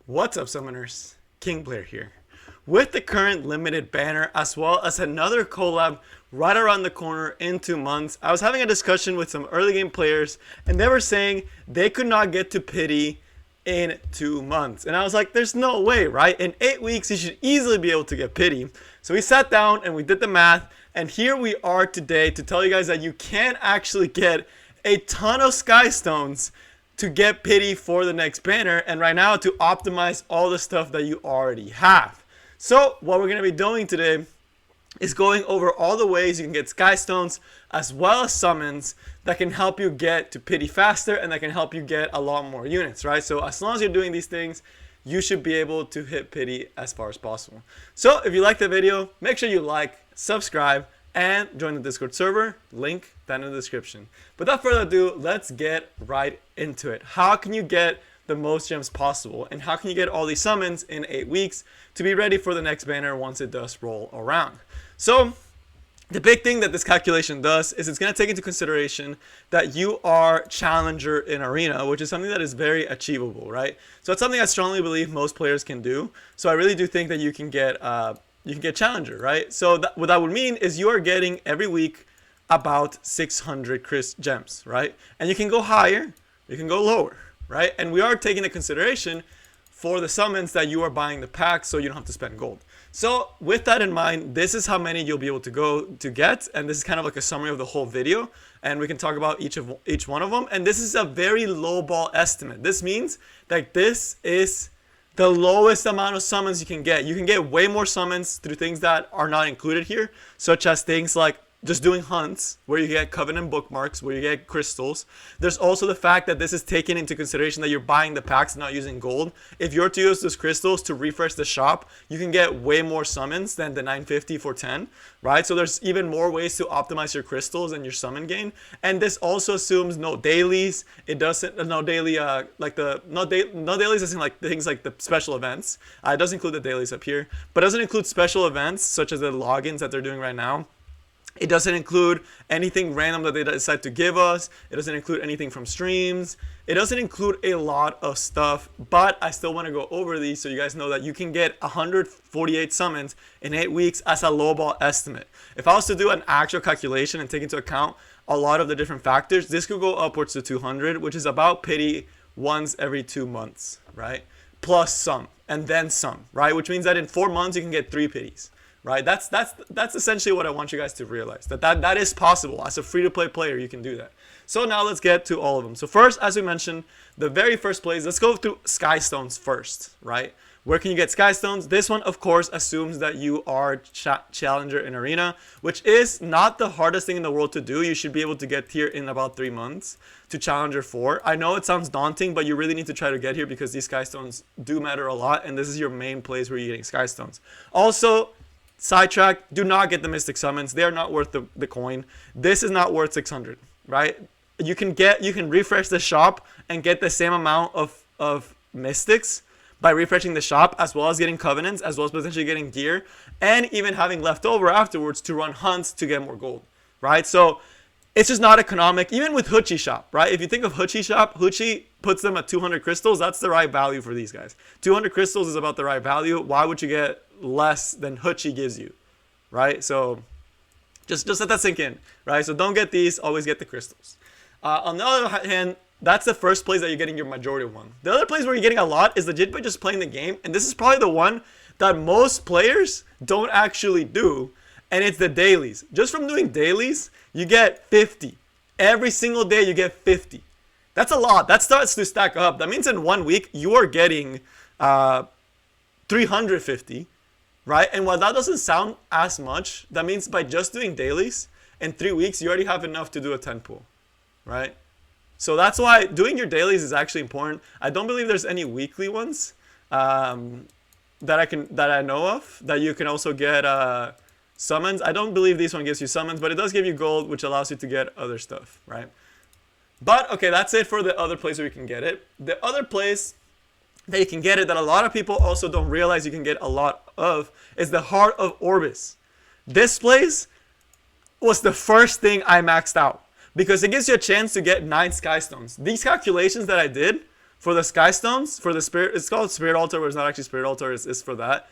What's up, summoners? King Blair here. With the current limited banner as well as another collab right around the corner in 2 months, I was having a discussion with some early game players and they were saying they could not get to pity in 2 months. And I was like, there's no way, right? In 8 weeks, you should easily be able to get pity. So we sat down and we did the math, and here we are today to tell you guys that you can actually get a ton of Skystones to get pity for the next banner, and right now to optimize all the stuff that you already have. So what we're going to be doing today is going over all the ways you can get Skystones as well as summons that can help you get to pity faster and that can help you get a lot more units, right? So as long as you're doing these things, you should be able to hit pity as far as possible. So if you like the video, make sure you like, subscribe, and join the Discord server, link down in the description. Without further ado, let's get right into it. How can you get the most gems possible, and how can you get all these summons in 8 weeks to be ready for the next banner once it does roll around? So the big thing that this calculation does is it's going to take into consideration that you are challenger in arena, which is something that is very achievable, right? So it's something I strongly believe most players can do. So I really do think that you can get challenger, right? So what that would mean is you are getting every week about 600 crisp gems, right? And you can go higher, you can go lower, right? And we are taking into consideration for the summons that you are buying the pack, so you don't have to spend gold. So with that in mind, this is how many you'll be able to go to get, and this is kind of like a summary of the whole video, and we can talk about each one of them. And this is a very low ball estimate. This means that this is the lowest amount of summons you can get. You can get way more summons through things that are not included here, such as things like just doing hunts, where you get covenant bookmarks, where you get crystals. There's also the fact that this is taken into consideration that you're buying the packs, not using gold. If you're to use those crystals to refresh the shop, you can get way more summons than the 950 for 10, right? So there's even more ways to optimize your crystals and your summon gain. And this also assumes no dailies. It doesn't no daily no dailies as in like things like the special events. It does include the dailies up here, but it doesn't include special events such as the logins that they're doing right now. It doesn't include anything random that they decide to give us. It doesn't include anything from streams. It doesn't include a lot of stuff, but I still want to go over these so you guys know that you can get 148 summons in 8 weeks as a lowball estimate. If I was to do an actual calculation and take into account a lot of the different factors, this could go upwards to 200, which is about pity once every 2 months, right? Plus some, and then some, right? Which means that in 4 months you can get 3 pities. Right, that's essentially what I want you guys to realize, that is possible. As a free-to-play player, you can do that. So now let's get to all of them. So first, as we mentioned, the very first place, let's go through Skystones first, right? Where can you get Skystones? This one, of course, assumes that you are challenger in arena, which is not the hardest thing in the world to do. You should be able to get here in about 3 months to challenger 4. I know it sounds daunting, but you really need to try to get here because these Skystones do matter a lot, and this is your main place where you're getting Skystones. Also, sidetrack, do not get the mystic summons. They are not worth the coin. This is not worth 600, right? You can refresh the shop and get the same amount of mystics by refreshing the shop, as well as getting covenants, as well as potentially getting gear, and even having leftover afterwards to run hunts to get more gold, right? So it's just not economic. Even with Hoochie shop, right? If you think of Hoochie shop, Hoochie puts them at 200 crystals. That's the right value for these guys. 200 crystals is about the right value. Why would you get less than Hoochie gives you, right? So just let that sink in, right? So don't get these, always get the crystals. On the other hand, that's the first place that you're getting your majority one. The other place where you're getting a lot is legit by just playing the game, and this is probably the one that most players don't actually do, and it's the dailies. Just from doing dailies, you get 50. Every single day you get 50. That's a lot. That starts to stack up. That means in 1 week you are getting 350. Right? And while that doesn't sound as much, that means by just doing dailies, in 3 weeks, you already have enough to do a 10 pool. Right? So that's why doing your dailies is actually important. I don't believe there's any weekly ones that I know of that you can also get summons. I don't believe this one gives you summons, but it does give you gold, which allows you to get other stuff. Right? But, okay, that's it for the other place where you can get it. The other place that you can get it, that a lot of people also don't realize you can get a lot of, is the Heart of Orbis. This place was the first thing I maxed out because it gives you a chance to get 9 Skystones. These calculations that I did for the Skystones, for the Spirit, it's called Spirit Altar, but it's not actually Spirit Altar, it's for that.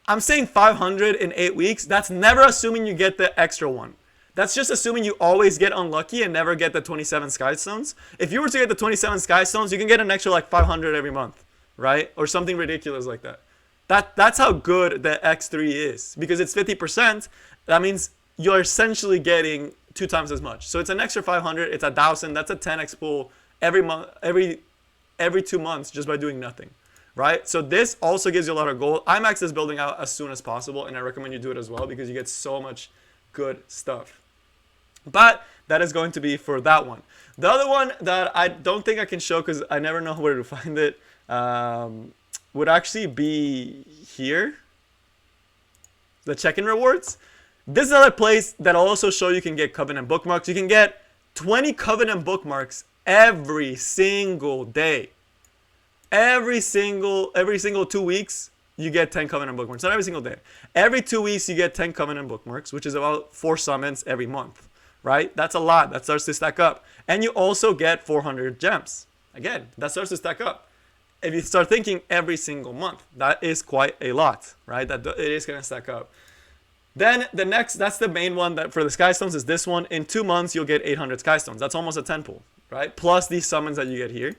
I'm saying 500 in 8 weeks. That's never assuming you get the extra one. That's just assuming you always get unlucky and never get the 27 Skystones. If you were to get the 27 Skystones, you can get an extra like 500 every month, right? Or something ridiculous like that. That's how good the X3 is. Because it's 50%, that means you're essentially getting 2 times as much. So it's an extra 500, it's 1,000, that's a 10x pull every month, every 2 months just by doing nothing, right? So this also gives you a lot of gold. IMAX is building out as soon as possible, and I recommend you do it as well because you get so much good stuff. But that is going to be for that one. The other one that I don't think I can show because I never know where to find it would actually be here. The check-in rewards. This is another place that I'll also show you can get Covenant bookmarks. You can get 20 Covenant bookmarks every single day. Every single 2 weeks, you get 10 Covenant bookmarks. Not every single day. Every 2 weeks, you get 10 Covenant bookmarks, which is about 4 summons every month, right? That's a lot. That starts to stack up. And you also get 400 gems. Again, that starts to stack up. If you start thinking every single month, that is quite a lot, right? That it is going to stack up. Then the next, that's the main one that for the Skystones is this one. In 2 months, you'll get 800 Skystones. That's almost a 10 pull, right? Plus these summons that you get here.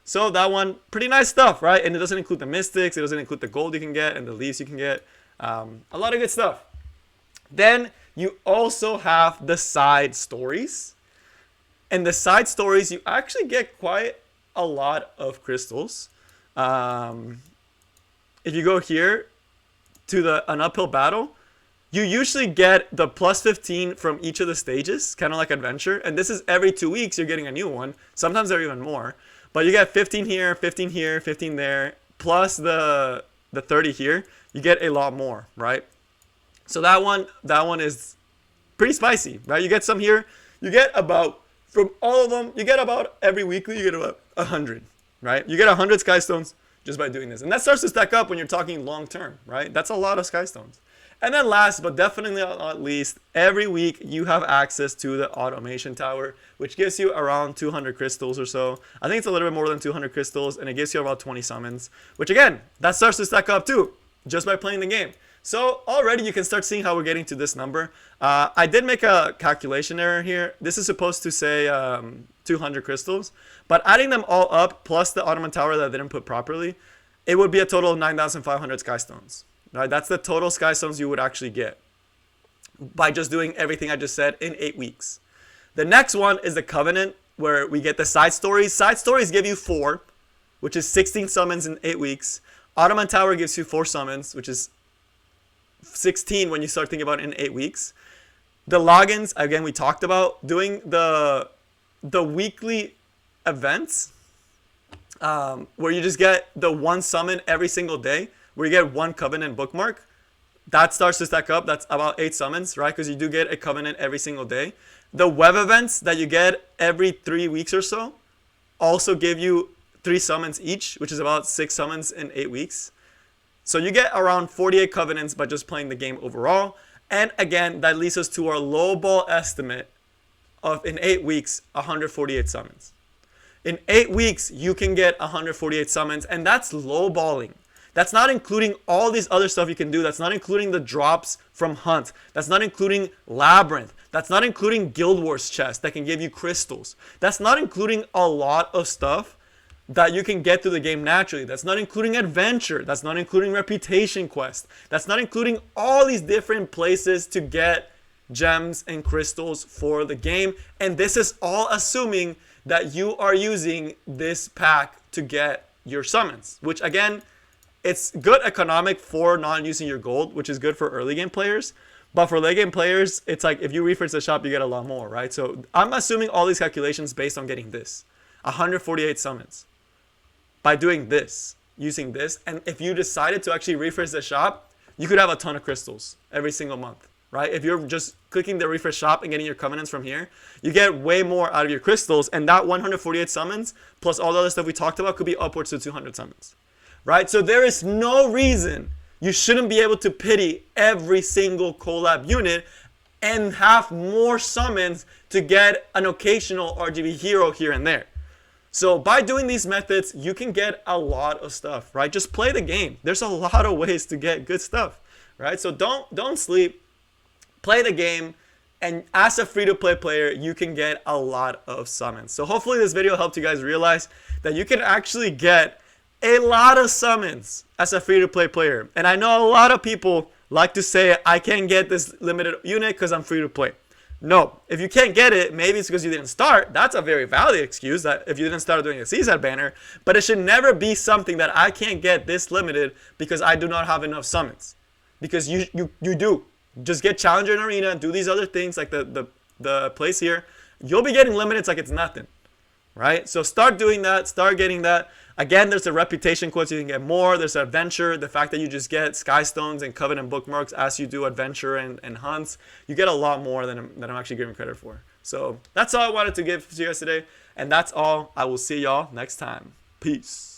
So that one, pretty nice stuff, right? And it doesn't include the mystics. It doesn't include the gold you can get and the leaves you can get. A lot of good stuff. Then you also have the side stories. And the side stories, you actually get quite a lot of crystals. If you go here to an uphill battle, you usually get the plus 15 from each of the stages, kind of like adventure. And this is every 2 weeks, you're getting a new one. Sometimes they're even more. But you get 15 here, 15 here, 15 there, plus the 30 here. You get a lot more, right? So that one is pretty spicy, right? You get some here. You get about, from all of them, you get about every weekly, you get about 100, right? You get 100 Skystones just by doing this. And that starts to stack up when you're talking long term, right? That's a lot of Skystones. And then last, but definitely not least, every week you have access to the automation tower, which gives you around 200 crystals or so. I think it's a little bit more than 200 crystals, and it gives you about 20 summons, which again, that starts to stack up too, just by playing the game. So already you can start seeing how we're getting to this number. I did make a calculation error here. This is supposed to say 200 crystals, but adding them all up, plus the Ottoman tower that I didn't put properly, it would be a total of 9,500 Skystones. Right? That's the total Skystones you would actually get by just doing everything I just said in 8 weeks. The next one is the Covenant, where we get the side stories. Side stories give you 4, which is 16 summons in 8 weeks. Ottoman Tower gives you 4 summons, which is 16 when you start thinking about it in 8 weeks. The logins, again, we talked about doing the weekly events where you just get the 1 summon every single day, where you get 1 Covenant bookmark. That starts to stack up. That's about 8 summons, right? Because you do get a Covenant every single day. The web events that you get every 3 weeks or so also give you 3 summons each, which is about 6 summons in 8 weeks. So you get around 48 Covenants by just playing the game overall. And again, that leads us to our low ball estimate of, in 8 weeks, 148 summons. In 8 weeks, you can get 148 summons, and that's low balling. That's not including all these other stuff you can do. That's not including the drops from Hunt. That's not including Labyrinth. That's not including Guild Wars chest that can give you crystals. That's not including a lot of stuff that you can get through the game naturally. That's not including adventure. That's not including reputation quest. That's not including all these different places to get gems and crystals for the game. And this is all assuming that you are using this pack to get your summons, which again, it's good economic for not using your gold, which is good for early game players. But for late game players, it's like if you refresh the shop, you get a lot more, right? So I'm assuming all these calculations based on getting this. 148 summons. By doing this, using this. And if you decided to actually refresh the shop, you could have a ton of crystals every single month, right? If you're just clicking the refresh shop and getting your covenants from here, you get way more out of your crystals. And that 148 summons, plus all the other stuff we talked about, could be upwards to 200 summons. Right? So there is no reason you shouldn't be able to pity every single collab unit and have more summons to get an occasional RGB hero here and there. So by doing these methods, you can get a lot of stuff, right? Just play the game. There's a lot of ways to get good stuff, right? So don't sleep. Play the game. And as a free-to-play player, you can get a lot of summons. So hopefully this video helped you guys realize that you can actually get a lot of summons as a free-to-play player. And I know a lot of people like to say, I can't get this limited unit because I'm free-to-play. No, if you can't get it, maybe it's because you didn't start. That's a very valid excuse, that if you didn't start doing a CSAT banner. But it should never be something that I can't get this limited because I do not have enough summons. Because you do. Just get Challenger in Arena and do these other things like the place here. You'll be getting limited like it's nothing, right? So start doing that. Start getting that. Again, there's the reputation quotes. You can get more. There's adventure. The fact that you just get Skystones and Covenant bookmarks as you do adventure and hunts. You get a lot more than I'm actually giving credit for. So that's all I wanted to give to you guys today. And that's all. I will see y'all next time. Peace.